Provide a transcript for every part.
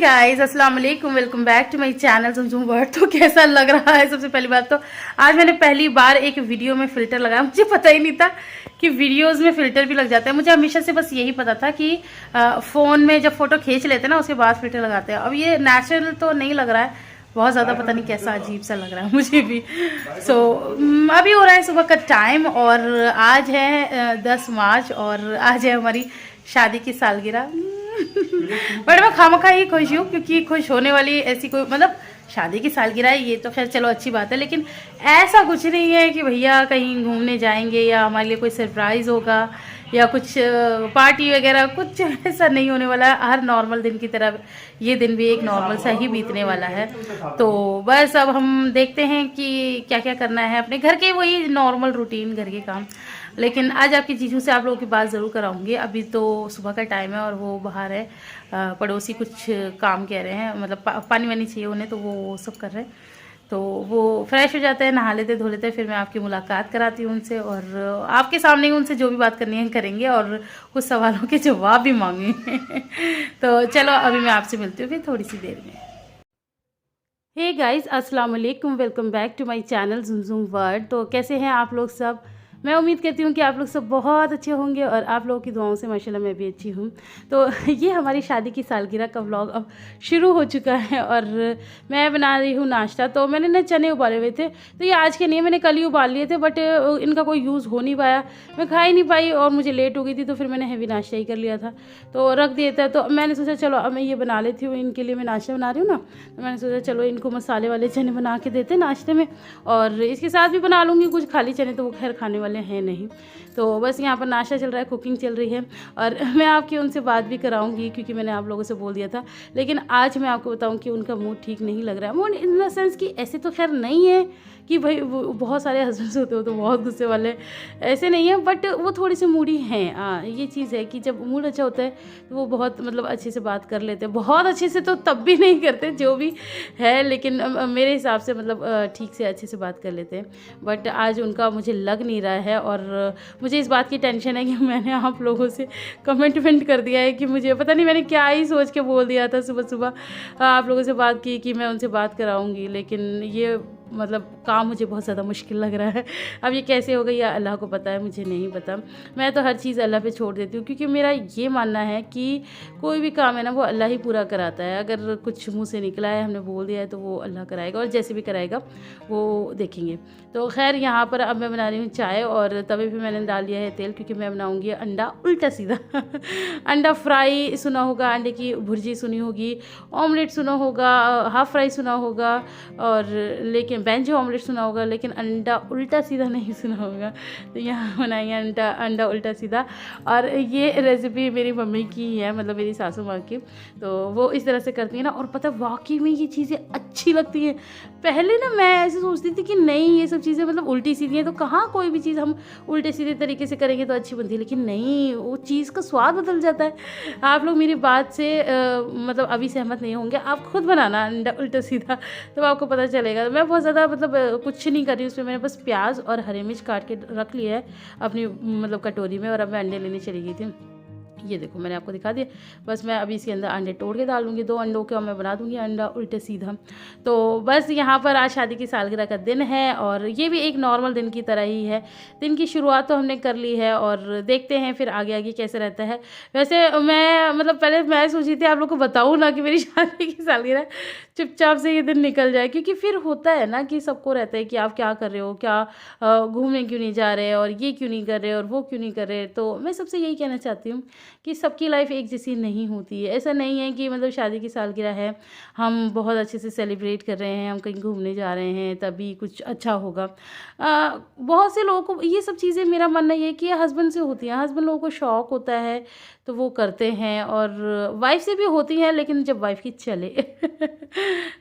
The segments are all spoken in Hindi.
गाइस अस्सलाम वालेकुम, welcome back to my channel Zumzum World. तो कैसा लग रहा है? सबसे पहली बात तो आज मैंने पहली बार एक वीडियो में फ़िल्टर लगाया। मुझे पता ही नहीं था कि वीडियोस में फ़िल्टर भी लग जाता है। मुझे हमेशा से बस यही पता था कि फ़ोन में जब फ़ोटो खींच लेते हैं ना उसके बाद फ़िल्टर लगाते हैं। अब ये नेचुरल तो नहीं लग रहा है, बहुत ज़्यादा पता नहीं कैसा अजीब सा लग रहा है मुझे भी। अभी हो रहा है सुबह का टाइम और आज है 10 मार्च और आज है हमारी शादी की सालगिरह। बट मैं खामखा ही खुश हूँ क्योंकि खुश होने वाली ऐसी कोई मतलब शादी की सालगिरह है ये तो खैर चलो अच्छी बात है, लेकिन ऐसा कुछ नहीं है कि भैया कहीं घूमने जाएंगे या हमारे लिए कोई सरप्राइज़ होगा या कुछ पार्टी वगैरह, कुछ ऐसा नहीं होने वाला है। हर नॉर्मल दिन की तरह ये दिन भी एक नॉर्मल सा ही बीतने वाला है। तो बस अब हम देखते हैं कि क्या क्या करना है अपने घर के, वही नॉर्मल रूटीन घर के काम। लेकिन आज आपकी जीजू से आप लोगों की बात ज़रूर कराऊंगी। अभी तो सुबह का टाइम है और वो बाहर है, पड़ोसी कुछ काम कह रहे हैं, मतलब पानी वानी चाहिए उन्हें, तो वो सब कर रहे हैं। तो वो फ्रेश हो जाते हैं, नहा लेते धो लेते हैं, फिर मैं आपकी मुलाकात कराती हूँ उनसे और आपके सामने उनसे जो भी बात करनी है करेंगे और कुछ सवालों के जवाब भी मांगेंगे। तो चलो अभी मैं आपसे मिलती हूँ फिर थोड़ी सी देर में। हे गाइस अस्सलाम वालेकुम, welcome back to my channel Zumzum World. तो कैसे हैं आप लोग सब? मैं उम्मीद करती हूँ कि आप लोग सब बहुत अच्छे होंगे और आप लोगों की दुआओं से माशाल्लाह मैं भी अच्छी हूँ। तो ये हमारी शादी की सालगिरह का व्लॉग अब शुरू हो चुका है और मैं बना रही हूँ नाश्ता। तो मैंने ना चने उबाले हुए थे, तो ये आज के नहीं, मैंने कल ही उबाल लिए थे, बट इनका कोई यूज़ हो नहीं पाया, मैं खा ही नहीं पाई और मुझे लेट हो गई थी, तो फिर मैंने हैवी नाश्ता ही कर लिया था तो रख दिया था। तो मैंने सोचा चलो अब मैं ये बना लेती हूँ, इनके लिए मैं नाश्ता बना रही हूँ ना, तो मैंने सोचा चलो इनको मसाले वाले चने बना के देते नाश्ते में और इसके साथ भी बना लूँगी कुछ। खाली चने तो वो खैर खाने वाले हैं नहीं। तो बस यहाँ पर नाश्ता चल रहा है, कुकिंग चल रही है और मैं आपकी उनसे बात भी कराऊंगी क्योंकि मैंने आप लोगों से बोल दिया था। लेकिन आज मैं आपको बताऊं कि उनका मूड ठीक नहीं लग रहा है। मूड इन द सेंस कि ऐसे तो खैर नहीं है कि भाई वो बहुत सारे हस्बैंड्स होते हो तो बहुत गुस्से वाले, ऐसे नहीं है, बट वो थोड़े से मूडी हैं। हाँ ये चीज़ है कि जब मूड अच्छा होता है तो वो बहुत मतलब अच्छे से बात कर लेते हैं, बहुत अच्छे से तो तब भी नहीं करते जो भी है, लेकिन मेरे हिसाब से मतलब ठीक से अच्छे से बात कर लेते हैं। बट आज उनका मुझे लग नहीं रहा है और मुझे इस बात की टेंशन है कि मैंने आप लोगों से कमिटमेंट कर दिया है कि मुझे पता नहीं मैंने क्या ही सोच के बोल दिया था सुबह सुबह आप लोगों से बात की कि मैं उनसे बात कराऊंगी, लेकिन ये मतलब काम मुझे बहुत ज़्यादा मुश्किल लग रहा है। अब ये कैसे हो गई या अल्लाह को पता है, मुझे नहीं पता। मैं तो हर चीज़ अल्लाह पे छोड़ देती हूँ क्योंकि मेरा ये मानना है कि कोई भी काम है ना वो अल्लाह ही पूरा कराता है। अगर कुछ मुँह से निकला है, हमने बोल दिया है, तो वो अल्लाह कराएगा और जैसे भी कराएगा वो देखेंगे। तो खैर यहाँ पर अब मैं बना रही हूँ चाय और तवे पे मैंने डाल दिया है तेल क्योंकि मैं बनाऊँगी अंडा उल्टा सीधा। अंडा फ्राई सुना होगा, अंडे की भुर्जी सुनी होगी, ऑमलेट सुना होगा, हाफ़ फ्राई सुना होगा और लेकिन बेंजो ऑमलेट सुना होगा, लेकिन अंडा उल्टा सीधा नहीं सुना होगा। तो यहाँ बनाई है अंडा उल्टा सीधा और ये रेसिपी मेरी मम्मी की ही है, मतलब मेरी सासू माँ की। तो वो इस तरह से करती है ना और पता वाकई में ये चीज़ें अच्छी लगती हैं। पहले ना मैं ऐसे सोचती थी कि नहीं ये सब चीज़ें मतलब उल्टी सीधी हैं, तो कहाँ कोई भी चीज़ हम उल्टे सीधे तरीके से करेंगे तो अच्छी बनती है, लेकिन नहीं, वो चीज़ का स्वाद बदल जाता है। आप लोग मेरी बात से मतलब अभी सहमत नहीं होंगे, आप खुद बनाना अंडा उल्टा सीधा तो आपको पता चलेगा। मैं बहुत ज़्यादा मतलब कुछ नहीं कर रही हूँ उसमें, मैंने बस प्याज और हरी मिर्च काट के रख लिया है अपनी मतलब कटोरी में और अब मैं अंडे लेने चली गई थी। ये देखो मैंने आपको दिखा दिया। बस मैं अभी इसके अंदर अंडे तोड़ के डालूंगी, 2 अंडों के और मैं बना दूंगी अंडा उल्टे सीधा। तो बस यहाँ पर आज शादी की सालगिरह का दिन है और ये भी एक नॉर्मल दिन की तरह ही है। दिन की शुरुआत तो हमने कर ली है और देखते हैं फिर आगे आगे कैसे रहता है। वैसे मैं मतलब पहले मैं सोची थी आप लोग को बताऊँ ना कि मेरी शादी की सालगिरह, चुपचाप से ये दिन निकल जाए क्योंकि फिर होता है ना कि सबको रहता है कि आप क्या कर रहे हो, क्या घूमने क्यों नहीं जा रहे और ये क्यों नहीं कर रहे और वो क्यों नहीं कर रहे। तो मैं सबसे यही कहना चाहती हूँ कि सबकी लाइफ एक जैसी नहीं होती है। ऐसा नहीं है कि मतलब शादी की सालगिरह है, हम बहुत अच्छे से सेलिब्रेट कर रहे हैं, हम कहीं घूमने जा रहे हैं तभी कुछ अच्छा होगा। बहुत से लोगों को ये सब चीज़ें, मेरा मानना ये है कि हस्बैंड से होती हैं। हस्बैंड लोगों को शौक़ होता है तो वो करते हैं और वाइफ से भी होती हैं, लेकिन जब वाइफ की चले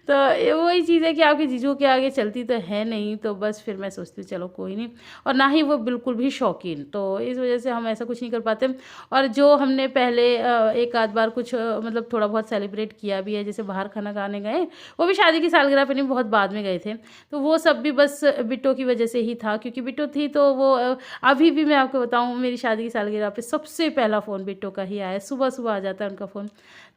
तो वही चीज़ है कि आपके जीजू के आगे चलती तो है नहीं, तो बस फिर मैं सोचती हूँ चलो कोई नहीं, और ना ही वो बिल्कुल भी शौकीन, तो इस वजह से हम ऐसा कुछ नहीं कर पाते। और जो हमने पहले एक आध बार कुछ मतलब थोड़ा बहुत सेलिब्रेट किया भी है, जैसे बाहर खाना खाने गए, वो भी शादी की सालगिरह पे नहीं, बहुत बाद में गए थे। तो वो सब भी बस बिट्टो की वजह से ही था, क्योंकि बिट्टो थी तो वो अभी भी मैं आपको बताऊँ, मेरी शादी की सालगिरह पे सबसे पहला फ़ोन बिट्टो का ही आया, सुबह सुबह आ जाता है उनका फ़ोन।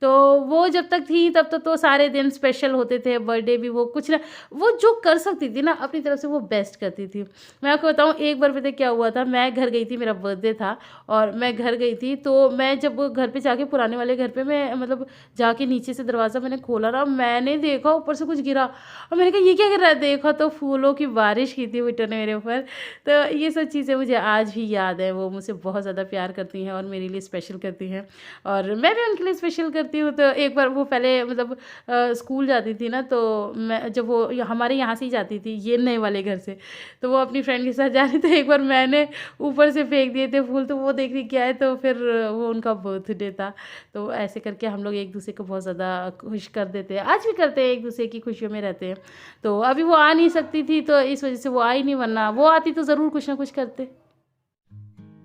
तो वो जब तक थी तब तक तो सारे दिन स्पेशल होते थे, बर्थडे भी वो कुछ ना, वो जो कर सकती थी ना अपनी तरफ से वो बेस्ट करती थी। मैं आपको बताऊँ, एक बार पता क्या हुआ था, मैं घर गई थी, मेरा बर्थडे था और मैं घर गई थी, तो मैं जब घर पे जाके पुराने वाले घर पे मैं मतलब जाके नीचे से दरवाज़ा मैंने खोला ना, मैंने देखा ऊपर से कुछ गिरा और मैंने कहा ये क्या गिर रहा है, देखा तो फूलों की बारिश की थी बिट्टो ने मेरे ऊपर। तो ये सब चीज़ें मुझे आज भी याद है, वो मुझसे बहुत ज़्यादा प्यार करती हैं और मेरे लिए स्पेशल करती हैं और मैं भी उनके लिए स्पेशल करती हूँ। तो एक बार वो पहले मतलब स्कूल जाती थी ना, तो मैं जब वो हमारे यहाँ से ही जाती थी, ये नए वाले घर से, तो वो अपनी फ्रेंड के साथ जा रही थी, एक बार मैंने ऊपर से फेंक दिए थे फूल, तो वो देख रही क्या है, तो फिर वो उनका बर्थडे था। तो ऐसे करके हम लोग एक दूसरे को बहुत ज़्यादा खुश कर देते हैं, आज भी करते हैं, एक दूसरे की खुशियों में रहते हैं। तो अभी वो आ नहीं सकती थी तो इस वजह से वो आई नहीं, वरना वो आती तो ज़रूर कुछ ना कुछ करते।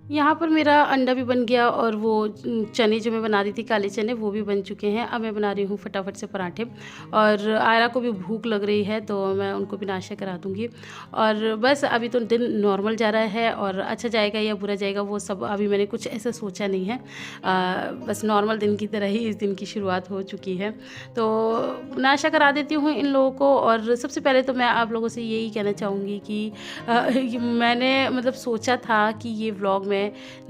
यहाँ पर मेरा अंडा भी बन गया और वो चने जो मैं बना रही थी, काले चने, वो भी बन चुके हैं। अब मैं बना रही हूँ फटाफट से पराठे और आयरा को भी भूख लग रही है तो मैं उनको भी नाश्ता करा दूँगी। और बस अभी तो दिन नॉर्मल जा रहा है और अच्छा जाएगा या बुरा जाएगा वो सब अभी मैंने कुछ ऐसा सोचा नहीं है। बस नॉर्मल दिन की तरह ही इस दिन की शुरुआत हो चुकी है। तो नाश्ता करा देती हूँ इन लोगों को। और सबसे पहले तो मैं आप लोगों से यही कहना चाहूँगी कि मैंने मतलब सोचा था कि ये व्लॉग मैं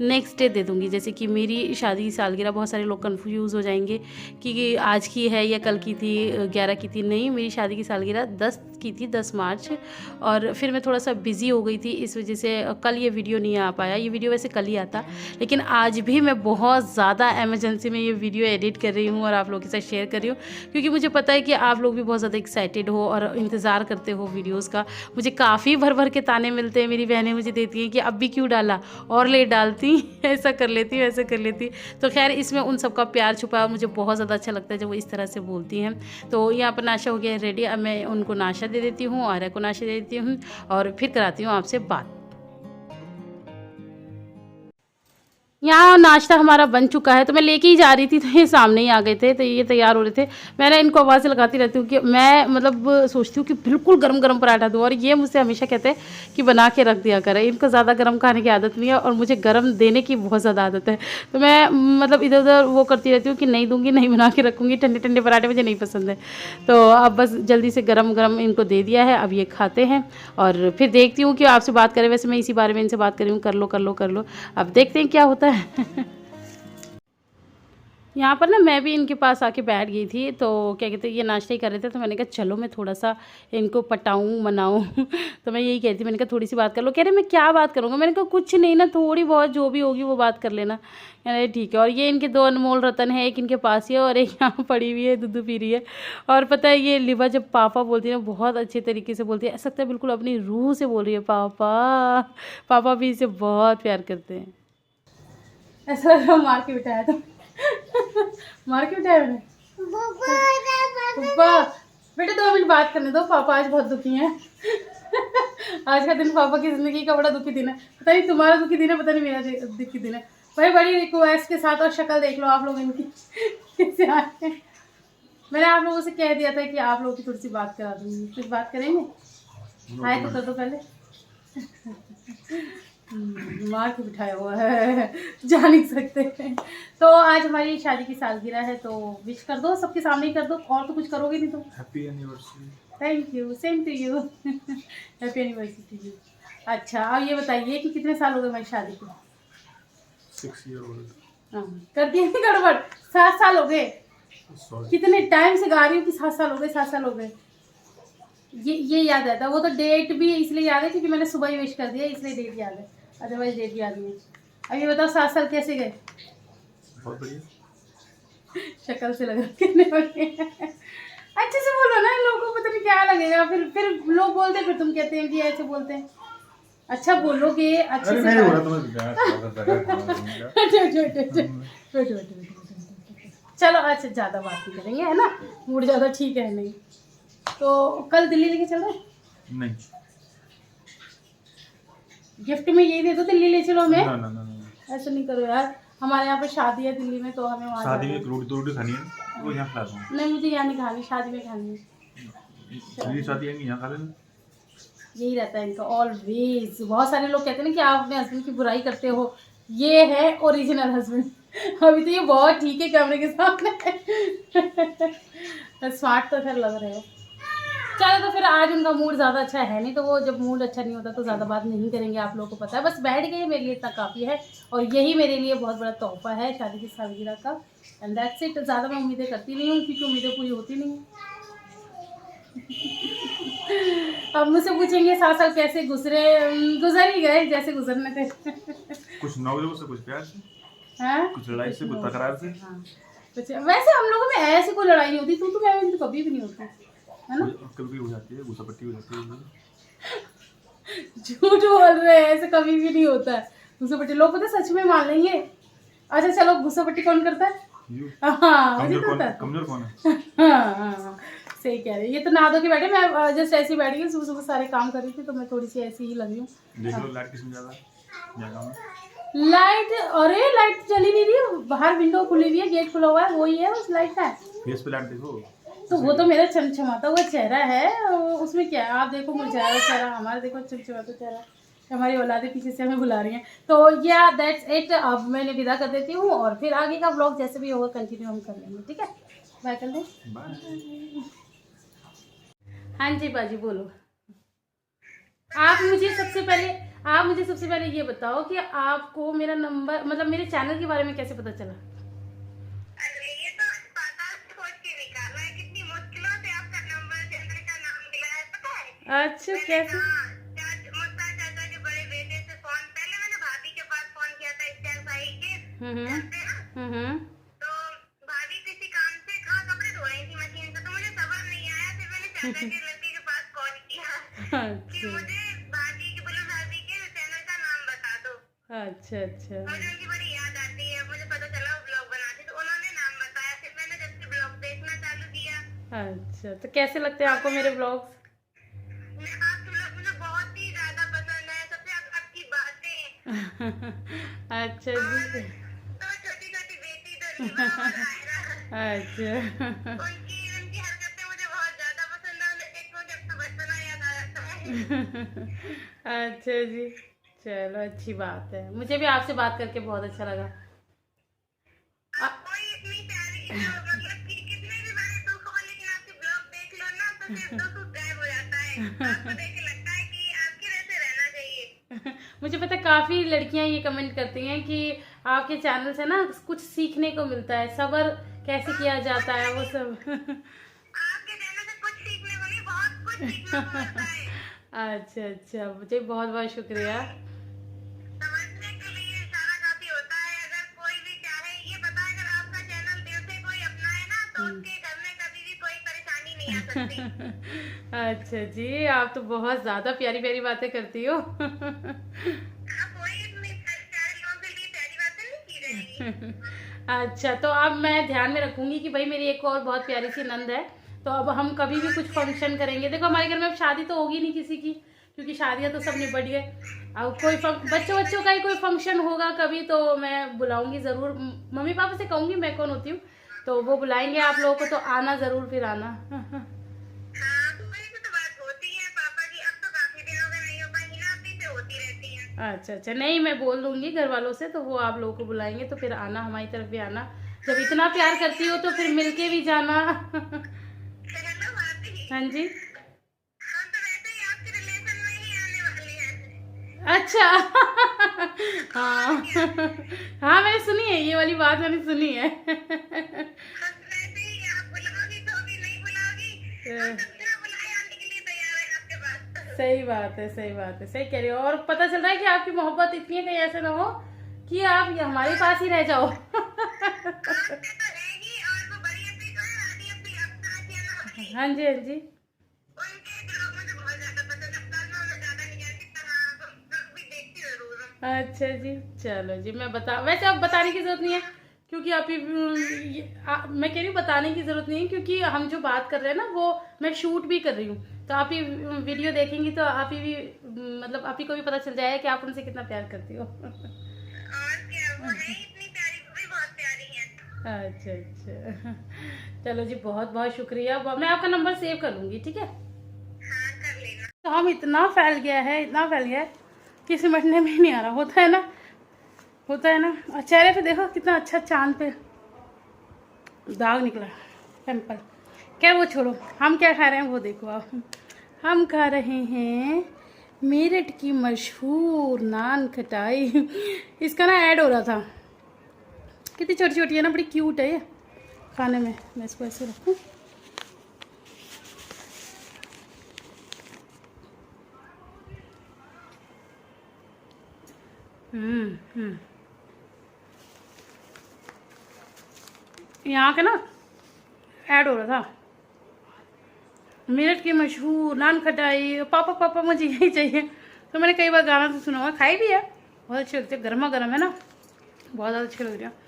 नेक्स्ट डे दे दूँगी। जैसे कि मेरी शादी की सालगिरह, बहुत सारे लोग कंफ्यूज हो जाएंगे कि आज की है या कल की थी, 11 की थी। नहीं, मेरी शादी की सालगिरह 10 की थी, 10 मार्च। और फिर मैं थोड़ा सा बिज़ी हो गई थी, इस वजह से कल ये वीडियो नहीं आ पाया। ये वीडियो वैसे कल ही आता, लेकिन आज भी मैं बहुत ज़्यादा एमरजेंसी में ये वीडियो एडिट कर रही हूँ और आप लोगों के साथ शेयर कर रही हूँ, क्योंकि मुझे पता है कि आप लोग भी बहुत ज़्यादा एक्साइटेड हो और इंतज़ार करते हो वीडियोज़ का। मुझे काफ़ी भर भर के ताने मिलते हैं, मेरी बहनें मुझे देती हैं कि अब भी क्यों डाला, और ले डालती, ऐसा कर लेती, वैसा कर लेती। तो खैर इसमें उन सबका प्यार छुपा है और मुझे बहुत ज़्यादा अच्छा लगता है जब वो इस तरह से बोलती हैं। तो यहाँ पर नाश्ता हो गया है रेडी। अब मैं उनको नाश्ता दे देती हूँ, आर्या को नाश्ता दे देती हूँ और फिर कराती हूँ आपसे बात। यहाँ नाश्ता हमारा बन चुका है, तो मैं लेके ही जा रही थी तो ये सामने ही आ गए थे, तो ये तैयार हो रहे थे। मैंने इनको आवाज़ लगाती रहती हूँ कि मैं मतलब सोचती हूँ कि बिल्कुल गरम गरम पराठा दूँ, और ये मुझसे हमेशा कहते हैं कि बना के रख दिया करें। इनको ज़्यादा गरम खाने की आदत नहीं है और मुझे गरम देने की बहुत ज़्यादा आदत है। तो मैं मतलब इधर उधर वो करती रहती हूँ कि नहीं दूँगी, नहीं बना के रखूँगी, ठंडे ठंडे पराठे मुझे नहीं पसंद है। तो अब बस जल्दी से गरम गरम इनको दे दिया है, अब ये खाते हैं और फिर देखती हूँ कि आपसे बात करें। वैसे मैं इसी बारे में इनसे बात कर रही हूँ, कर लो कर लो कर लो, अब देखते हैं क्या होता है। यहाँ पर ना मैं भी इनके पास आके बैठ गई थी, तो क्या कहते हैं, ये नाश्ता ही कर रहे थे, तो मैंने कहा चलो मैं थोड़ा सा इनको पटाऊँ मनाऊँ। तो मैं यही कहती, मैंने कहा थोड़ी सी बात कर लो। कह रहे मैं क्या बात करूँगा, मैंने कहा कुछ नहीं ना, थोड़ी बहुत जो भी होगी वो बात कर लेना। अरे ठीक है। और ये इनके 2 अनमोल रतन है, एक इनके पास ही है और एक यहाँ पड़ी हुई है, दूध पी रही है। और पता है ये लिवा जब पापा बोलती है ना, बहुत अच्छे तरीके से बोलती है, ऐसा लगता है बिल्कुल अपनी रूह से बोल रही है पापा। पापा भी इसे बहुत प्यार करते हैं। ऐसा लग रहा मार के बिठाया था। मार के बिठाया मैंने। पापा बेटा 2 मिनट बात करने दो, पापा आज बहुत दुखी हैं। आज का दिन पापा की ज़िंदगी का बड़ा दुखी दिन है। पता नहीं तुम्हारा दुखी दिन है, पता नहीं मेरा दुखी दिन है। भाई बड़ी रिक्वेस्ट के साथ, और शक्ल देख लो आप लोग इनकी कैसे आए हैं। मैंने आप लोगों से कह दिया था कि आप लोगों की थोड़ी सी बात करा दूँगी, कुछ बात करेंगे? आए तो कर दो पहले। मार के बिठाया हुआ है, जा नहीं सकते हैं। तो आज हमारी शादी की सालगिरह है, तो विश कर दो, सबके सामने ही कर दो, और तो कुछ करोगे नहीं तुम। Happy anniversary. Thank you, same to you. Happy anniversary to you. अच्छा अब ये बताइए कि कितने साल हो गए हमारी शादी को? 6 ईयर ओल्ड। हाँ, कर दिए नहीं गड़बड़? 7 साल हो गए। कितने टाइम से गा रही हूँ कि 7 साल हो गए, 7 साल हो गए। ये याद रहता है, वो तो डेट भी इसलिए याद है क्योंकि मैंने सुबह ही विश कर दिया, इसलिए डेट याद है, अदरवाइज डेट याद नहीं है। अब ये बताओ 7 साल कैसे गए? बहुत बढ़िया। शक्ल से लग रहा कितने बड़े हैं। अच्छे से बोलो ना, इन लोगों को पता नहीं क्या लगेगा, फिर लोग बोलते हैं, फिर तुम कहते हैं कि ऐसे बोलते हैं। अच्छा बोलोगे अच्छे से। नहीं हो रहा चलो अच्छा ज़्यादा बात नहीं करेंगे, है ना, मूड ज़्यादा ठीक है नहीं। तो कल दिल्ली लेके चल रहे? नहीं, गिफ्ट में यही दे दो, दिल्ली ले चलो हमें। ना। ऐसा नहीं करो यार, हमारे यहाँ पे शादी है दिल्ली में, तो हमें वहाँ शादी जाना में रोटी तो रोटी खानी है, वो यहाँ खिला दूँ। है। नहीं, मुझे यहाँ नहीं खानी, शादी में खानी है। मेरी शादी आएंगी यहाँ खा लेना। यही रहता है इनका ऑलवेज। बहुत सारे लोग कहते हैं ना कि आप अपने हस्बैंड की बुराई करते हो, ये है ओरिजिनल हस्बैंड। अभी तो ये बहुत ठीक है कैमरे के सामने। स्मार्ट तो फिर लग रहे हो। चलो, तो फिर आज उनका मूड ज़्यादा अच्छा है नहीं, तो वो जब मूड अच्छा नहीं होता तो ज़्यादा बात नहीं करेंगे, आप लोगों को पता है। बस बैठ गए, मेरे लिए इतना काफ़ी है, और यही मेरे लिए बहुत बड़ा तोहफा है शादी की सालगिरह का। And that's it. ज़्यादा मैं उम्मीदें करती नहीं हूँ, क्योंकि उम्मीदें पूरी होती नहीं हैं। अब मुझसे पूछेंगे 7 साल कैसे गुजर ही गए जैसे गुजरने थे। कुछ नौकरी से, कुछ प्यार से, हाँ? कुछ लड़ाई से, कुछ तकरार से। हाँ। कुछ वैसे हम लोगों में ऐसी कोई लड़ाई नहीं होती, तू तो मैं तो कभी भी नहीं होती है ना। कभी हो जाती है, गुस्सा पट्टी हो जाती है। झूठ बोल रहे हैं, ऐसे कभी भी नहीं होता है गुस्सा पट्टी। लोग पता है सच में मान लेंगे। अच्छा चलो, गुस्सा पट्टी कौन करता है? हाँ, मुझे तो कमजोर कौन है? हाँ, सही कह रहे हैं। ये तो नहा धो के बैठे, मैं जस्ट ऐसी बैठी हूँ, सुबह सुबह सारे काम कर रही थी, तो मैं थोड़ी सी ऐसी ही लगी हूँ। देख लो लाइट किसमें ज्यादा है। लाइट, अरे लाइट चली नहीं रही, बाहर विंडो खुली हुई है, गेट खुला हुआ है, वही है उस लाइट का। फेस पे लाइट देखो। तो वो तो मेरा चमचमाता हुआ चेहरा है, उसमें क्या है? आप देखो मुरझाया हुआ चेहरा, हमारा देखो चमचमाता चेहरा। हमारी औलादे पीछे से हमें बुला रही हैं। तो या दैट्स इट। अब मैंने विदा कर देती हूँ, और फिर आगे का व्लॉग जैसे भी होगा कंटिन्यू हम कर लेंगे, ठीक है? बाय कर दें। हाँ जी बाजी, बोलो। आप मुझे सबसे पहले ये बताओ कि आपको मेरा नंबर, मतलब मेरे चैनल के बारे में कैसे पता चला? अरे ये तो पता सोच के निकाला है, कितनी मुश्किलों से आपका नंबर चैनल का नाम मिला है, पता है? अच्छा, कैसे? मुस्ताक चाचा के बड़े बेटे से फोन, पहले मैंने भाभी के पास फोन किया था, इस्तेमाल भाई के जानते हैं। तो भाभी किसी काम से कहाँ कपड़े धो रही थी मशीन से, तो मुझे सबर नहीं आया, फिर मैंने चाचा के लड़के के पास कॉल किया कि मुझे भाभी के चैनल का नाम बता दो। अच्छा। मुझे उनकी बड़ी याद आती है, मुझे पता चला वो ब्लॉग बनाते, तो उन्होंने नाम बताया, फिर मैंने जब से ब्लॉग देखना चालू किया। अच्छा, तो कैसे लगते हैं आपको मेरे ब्लॉग्स? आपके ब्लॉग मुझे बहुत ही ज्यादा पसंद है, सबसे आपकी बातें। अच्छा जी। तो छोटी छोटी बेटी तो रीमा और आयरा, अच्छा। उनकी हरकतें मुझे बहुत ज्यादा पसंद है, उन्हें देख मुझे अब तो बचपना याद आ जाता है। अच्छा जी, चलो अच्छी बात है। मुझे भी आपसे बात करके बहुत अच्छा लगा। कोई इतनी प्यारी मतलब कि कितने भी बड़े दुख हो, लेकिन आपके ब्लॉग देख लो ना तो फिर दुख गायब हो जाता है, आपको देख के लगता है कि आपके वैसे रहना चाहिए। मुझे पता है काफ़ी लड़कियां ये कमेंट करती हैं कि आपके चैनल से ना कुछ सीखने को मिलता है, सब्र कैसे किया जाता है, वो सब। आपके चैनल से कुछ सीखने को नहीं, बहुत कुछ सीखने को मिलता है। अच्छा, मुझे बहुत बहुत शुक्रिया। समझने के लिए इशारा काफी होता है, अगर कोई भी चाहे, ये पता है अगर आपका चैनल दिल से कोई अपनाए ना तो उसके घर में कभी भी कोई परेशानी नहीं आ सकती। अच्छा जी, आप तो बहुत ज्यादा प्यारी प्यारी बातें करती हो। कोई इतनी प्यारे लोगों के लिए प्यारी बातें नहीं की रहेगी। अच्छा, तो अब मैं ध्यान में रखूंगी कि भाई मेरी एक और बहुत प्यारी सी नंद है, तो अब हम कभी भी कुछ फंक्शन करेंगे। देखो हमारे घर में अब शादी तो होगी नहीं किसी की, क्योंकि शादियां तो सब निपट गए। अब कोई बच्चों का ही कोई फंक्शन होगा कभी, तो मैं बुलाऊंगी जरूर। मम्मी पापा से कहूंगी मैं कौन होती हूँ, तो वो बुलाएंगे आप लोगों को, तो आना जरूर, फिर आना। हाँ, वही तो बात होती है पापा की, अब तो काफी दिनों में नहीं हो पाई ना, अभी से होती रहती है। अच्छा, नहीं मैं बोल दूंगी घर वालों से, तो वो आप लोगों को बुलाएंगे, तो फिर आना, हमारी तरफ भी आना। जब इतना प्यार करती हो तो फिर मिलके भी जाना। चलो भाभी, हाँ जी। हम तो वैसे ही आपके रिलेशन में ही आने वाले हैं। अच्छा। हाँ, मैंने सुनी है ये वाली बात, मैंने सुनी है। वैसे ही आप बुलाओगी तो भी, नहीं बुलाओगी हम तो बिना बुलाए आने के लिए तैयार है आपके पास। सही बात है, सही कह रही हो। और पता चल रहा है कि आपकी मोहब्बत इतनी है, कहीं ऐसा ना हो कि आप हमारे पास ही रह जाओ। आपसे तो रहेगी, और वो बड़ी अपनी जो है रानी अपनी अपना हाँ जी। उनके ब्लॉग मुझे बहुत ज्यादा पसंद है, मैं उन्हें ज्यादा नहीं जानती पर हाँ भी देखती जरूर हूँ। अच्छा जी, चलो जी, वैसे अब बताने की जरूरत नहीं है, क्योंकि आप मैं कह रही हूँ बताने की जरूरत नहीं है, क्योंकि हम जो बात कर रहे हैं ना वो मैं शूट भी कर रही हूँ, तो आप ही वीडियो देखेंगी तो आप ही भी मतलब आप ही को भी पता चल जाएगा कि आप उनसे कितना प्यार करती हो। और क्या, वो है इतनी प्यारी अच्छा अच्छा, चलो जी, बहुत बहुत शुक्रिया। अब मैं आपका नंबर सेव कर लूँगी, ठीक है। हाँ कर लेना। तो हम इतना फैल गया है, इतना फैल गया है कि समझने में ही नहीं आ रहा। होता है ना, होता है ना। और चेहरे पे देखो कितना अच्छा चांद पे दाग निकला, पिंपल। क्या, वो छोड़ो, हम क्या खा रहे हैं वो देखो आप। हम खा रहे हैं मेरठ की मशहूर नान खटाई। इसका ना ऐड हो रहा था। कितनी छोटी छोटी है ना, बड़ी क्यूट है ये खाने में। मैं इसको ऐसे रखूँ। यहाँ के ना ऐड हो रहा था, मेरठ की मशहूर नान खटाई, पापा पापा मुझे यही चाहिए। तो मैंने कई बार गाना तो सुना हुआ, खाई भी है, बहुत अच्छी लगती है, गर्मा गर्म है ना, बहुत ज़्यादा अच्छी लग रही है।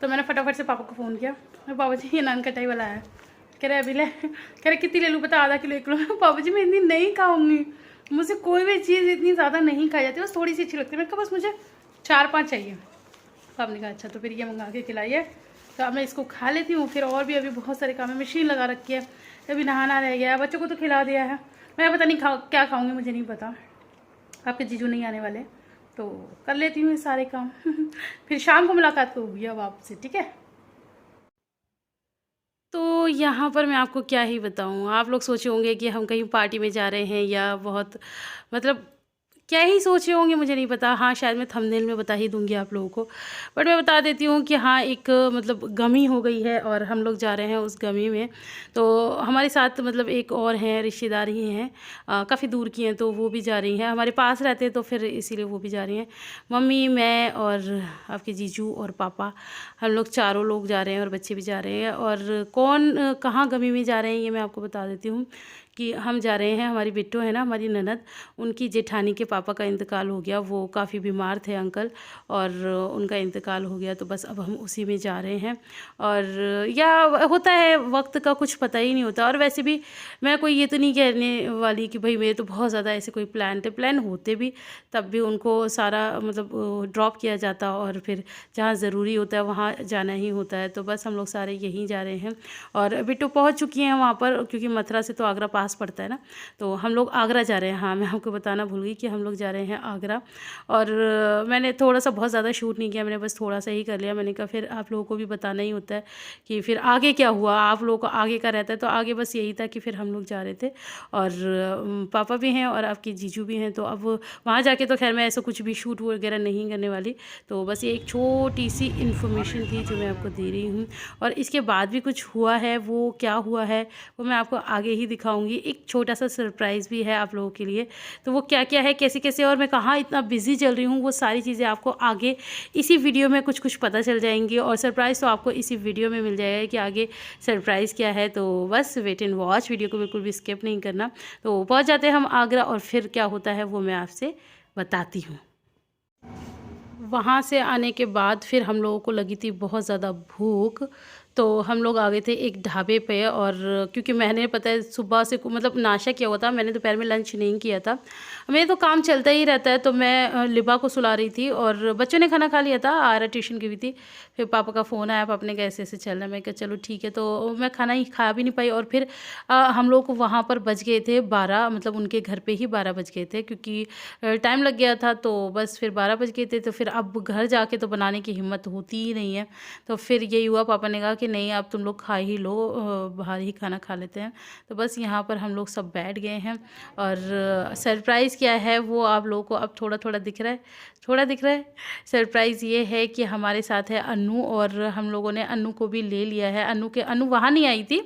तो मैंने फटाफट से पापा को फ़ोन किया, मैं पापा जी ये नान खटाई वाला है। कह रहे अभी ले। कह रहे कितनी ले लूँ, बता, आधा किलो 1 किलो। पापा जी मैं इतनी नहीं खाऊंगी, मुझे कोई भी चीज़ इतनी ज़्यादा नहीं खाई जाती, बस थोड़ी सी अच्छी लगती है। मैंने कहा बस मुझे 4-5 चाहिए। तो आपने कहा अच्छा, तो फिर ये मंगा के खिलाइए। तो अब मैं इसको खा लेती हूँ, फिर और भी अभी बहुत सारे काम है। मशीन लगा रखी है, अभी नहाना रह गया है, बच्चों को तो खिला दिया है। मैं पता नहीं क्या खाऊंगी, मुझे नहीं पता। आपके जीजू नहीं आने वाले, तो कर लेती हूँ ये सारे काम। फिर शाम को मुलाकात होगी अब आपसे, ठीक है। तो यहाँ पर मैं आपको क्या ही बताऊँ, आप लोग सोचे होंगे कि हम कहीं पार्टी में जा रहे हैं या बहुत, मतलब क्या ही सोचे होंगे, मुझे नहीं पता। हाँ, शायद मैं थंबनेल में बता ही दूंगी आप लोगों को, बट मैं बता देती हूँ कि हाँ, एक मतलब गमी हो गई है और हम लोग जा रहे हैं उस गमी में। तो हमारे साथ मतलब एक और हैं, रिश्तेदार ही हैं, काफ़ी दूर की हैं, तो वो भी जा रही हैं। हमारे पास रहते हैं तो फिर इसीलिए वो भी जा रही हैं। मम्मी, मैं और आपके जीजू और पापा, हम लोग चारों लोग जा रहे हैं और बच्चे भी जा रहे हैं। और कौन कहाँ गमी में जा रहे हैं ये मैं आपको बता देती हूँ कि हम जा रहे हैं, हमारी बिट्टू है ना, हमारी ननद, उनकी जेठानी के पापा का इंतकाल हो गया। वो काफ़ी बीमार थे अंकल, और उनका इंतकाल हो गया, तो बस अब हम उसी में जा रहे हैं। और या होता है, वक्त का कुछ पता ही नहीं होता। और वैसे भी मैं कोई ये तो नहीं कहने वाली कि भाई मेरे तो बहुत ज़्यादा ऐसे कोई प्लान थे, प्लान होते भी तब भी उनको सारा मतलब ड्रॉप किया जाता, और फिर जहाँ ज़रूरी होता है वहाँ जाना ही होता है। तो बस हम लोग सारे यहीं जा रहे हैं। और बिट्टू पहुँच चुकी हैं वहाँ पर, क्योंकि मथुरा से तो आगरा पास पड़ता है ना, तो हम लोग आगरा जा रहे हैं। हाँ, मैं आपको बताना भूल गई कि हम लोग जा रहे हैं आगरा। और मैंने थोड़ा सा, बहुत ज़्यादा शूट नहीं किया, मैंने बस थोड़ा सा ही कर लिया। मैंने कहा फिर आप लोगों को भी बताना ही होता है कि फिर आगे क्या हुआ, आप लोगों को आगे का रहता है। तो आगे बस यही था कि फिर हम लोग जा रहे थे, और पापा भी हैं और आपके जीजू भी हैं। तो अब वहाँ जाके तो खैर मैं ऐसा कुछ भी शूट वगैरह नहीं करने वाली। तो बस ये एक छोटी सी इन्फॉर्मेशन थी जो मैं आपको दे रही हूँ। और इसके बाद भी कुछ हुआ है, वो क्या हुआ है वो मैं आपको आगे ही दिखाऊंगी। एक छोटा सा सरप्राइज़ भी है आप लोगों के लिए। तो वो क्या क्या है, कैसे कैसे, और मैं कहाँ इतना बिजी चल रही हूँ, वो सारी चीज़ें आपको आगे इसी वीडियो में कुछ कुछ पता चल जाएंगी। और सरप्राइज़ तो आपको इसी वीडियो में मिल जाएगा कि आगे सरप्राइज़ क्या है। तो बस वेट एंड वॉच, वीडियो को बिल्कुल भी स्किप नहीं करना। तो पहुँच जाते हैं हम आगरा, और फिर क्या होता है वो मैं आपसे बताती हूँ। वहाँ से आने के बाद फिर हम लोगों को लगी थी बहुत ज़्यादा भूख, तो हम लोग आ गए थे एक ढाबे पे। और क्योंकि मैंने पता है सुबह से मतलब नाश्ता किया हुआ था, मैंने दोपहर में लंच नहीं किया था। मेरे तो काम चलता ही रहता है। तो मैं लिबा को सुला रही थी और बच्चों ने खाना खा लिया था, आरा ट्यूशन की भी थी। फिर पापा का फ़ोन आया, पापा ने कहा ऐसे ऐसे चलना है। मैं कहा चलो ठीक है। तो मैं खाना ही खा भी नहीं पाई। और फिर हम लोग को वहाँ पर बज गए थे 12, मतलब उनके घर पे ही 12 बज गए थे, क्योंकि टाइम लग गया था। तो बस फिर 12 बज गए थे। तो फिर अब घर जाके तो बनाने की हिम्मत होती ही नहीं है। तो फिर यही हुआ, पापा ने कहा कि नहीं अब तुम लोग खा ही लो, बाहर ही खाना खा लेते हैं। तो बस यहाँ पर हम लोग सब बैठ गए हैं। और सरप्राइज़ क्या है वो आप लोगों को अब थोड़ा थोड़ा दिख रहा है, थोड़ा दिख रहा है। सरप्राइज़ ये है कि हमारे साथ है अन्नू, और हम लोगों ने अन्नू को भी ले लिया है। अन्नू वहाँ नहीं आई थी,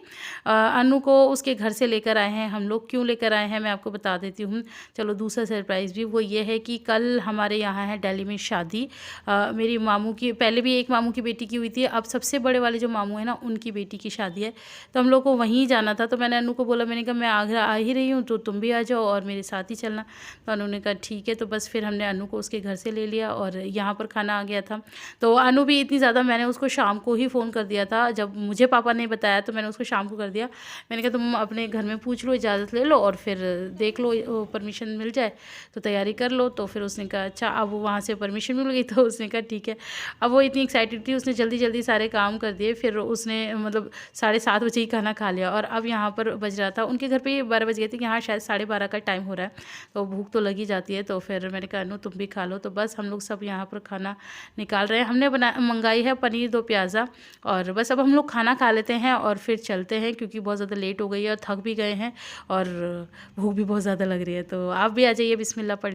अन्नू को उसके घर से लेकर आए हैं हम लोग। क्यों लेकर आए हैं मैं आपको बता देती हूँ। चलो, दूसरा सरप्राइज़ भी वो ये है कि कल हमारे यहाँ है दिल्ली में शादी। मेरी मामू की, पहले भी एक मामू की बेटी की हुई थी, अब सबसे बड़े वाले जो मामू मामू है ना, उनकी बेटी की शादी है, तो हम लोग को वहीं जाना था। तो मैंने अनु को बोला, मैंने कहा मैं आगरा आ ही रही हूँ तो तुम भी आ जाओ और मेरे साथ ही चलना। तो अनु ने कहा ठीक है। तो बस फिर हमने अनु को उसके घर से ले लिया और यहाँ पर खाना आ गया था। तो अनु भी इतनी ज़्यादा, मैंने उसको शाम को ही फ़ोन कर दिया था, जब मुझे पापा ने बताया तो मैंने उसको शाम को कर दिया। मैंने कहा तुम अपने घर में पूछ लो, इजाज़त ले लो और फिर देख लो परमिशन मिल जाए तो तैयारी कर लो। तो फिर उसने कहा अच्छा। अब वहाँ से परमिशन मिल गई तो उसने कहा ठीक है। अब वो इतनी एक्साइटेड थी, उसने जल्दी जल्दी सारे काम कर दिए। फिर उसने मतलब 7:30 बजे ही खाना खा लिया। और अब यहाँ पर बज रहा था, उनके घर पे 12 बज गए थे, यहाँ शायद 12:30 का टाइम हो रहा है, तो भूख तो लगी जाती है। तो फिर मैंने कहा अनु तुम भी खा लो। तो बस हम लोग सब यहाँ पर खाना निकाल रहे हैं। हमने मंगाई है पनीर 2 प्याज़ा, और बस अब हम लोग खाना खा लेते हैं और फिर चलते हैं, क्योंकि बहुत ज़्यादा लेट हो गई है और थक भी गए हैं और भूख भी बहुत ज़्यादा लग रही है। तो आप भी आ जाइए, बिस्मिल्लाह पढ़।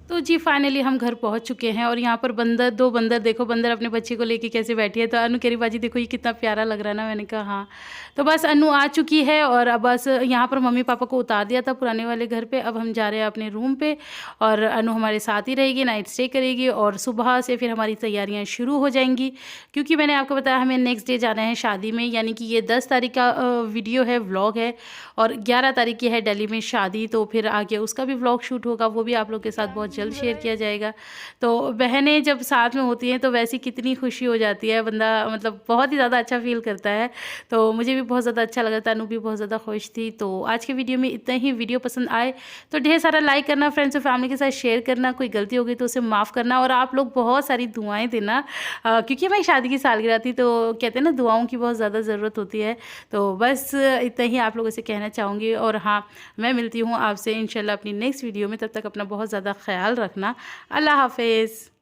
तो जी फाइनली हम घर पहुंच चुके हैं और यहाँ पर बंदर, 2 बंदर, देखो बंदर अपने बच्चे को लेके कैसे बैठी है। तो अनु कह रही बाजी देखो ये कितना प्यारा लग रहा है ना। मैंने कहा हाँ। तो बस अनु आ चुकी है और अब बस यहाँ पर मम्मी पापा को उतार दिया था पुराने वाले घर पे। अब हम जा रहे हैं अपने रूम पे और अनु हमारे साथ ही रहेगी, नाइट स्टे करेगी और सुबह से फिर हमारी तैयारियाँ शुरू हो जाएंगी, क्योंकि मैंने आपको बताया हमें नेक्स्ट डे जाना है शादी में। यानी कि ये 10 तारीख का वीडियो है, व्लॉग है, और 11 तारीख की है दिल्ली में शादी। तो फिर आगे उसका भी व्लॉग शूट होगा, वो भी आप लोग के साथ बहुत जल्द शेयर किया जाएगा। तो बहनें जब साथ में होती हैं तो वैसी कितनी खुशी हो जाती है, बंदा मतलब बहुत ही ज़्यादा अच्छा फील करता है। तो मुझे भी बहुत ज़्यादा अच्छा लगा था, अनु भी बहुत ज़्यादा खुश थी। तो आज के वीडियो में इतना ही। वीडियो पसंद आए तो ढेर सारा लाइक करना, फ्रेंड्स और फैमिली के साथ शेयर करना, कोई गलती हो गई तो उसे माफ़ करना, और आप लोग बहुत सारी दुआएं देना, क्योंकि हमारी शादी की सालगिरह थी तो कहते हैं ना दुआओं की बहुत ज़्यादा ज़रूरत होती है। तो बस इतना ही आप लोगों से कहना चाहूँगी। और हाँ, मैं मिलती हूँ आपसे इंशाल्लाह अपनी नेक्स्ट वीडियो में। तब तक अपना बहुत ज़्यादा ख्याल रखना। अल्लाह हाफिज़।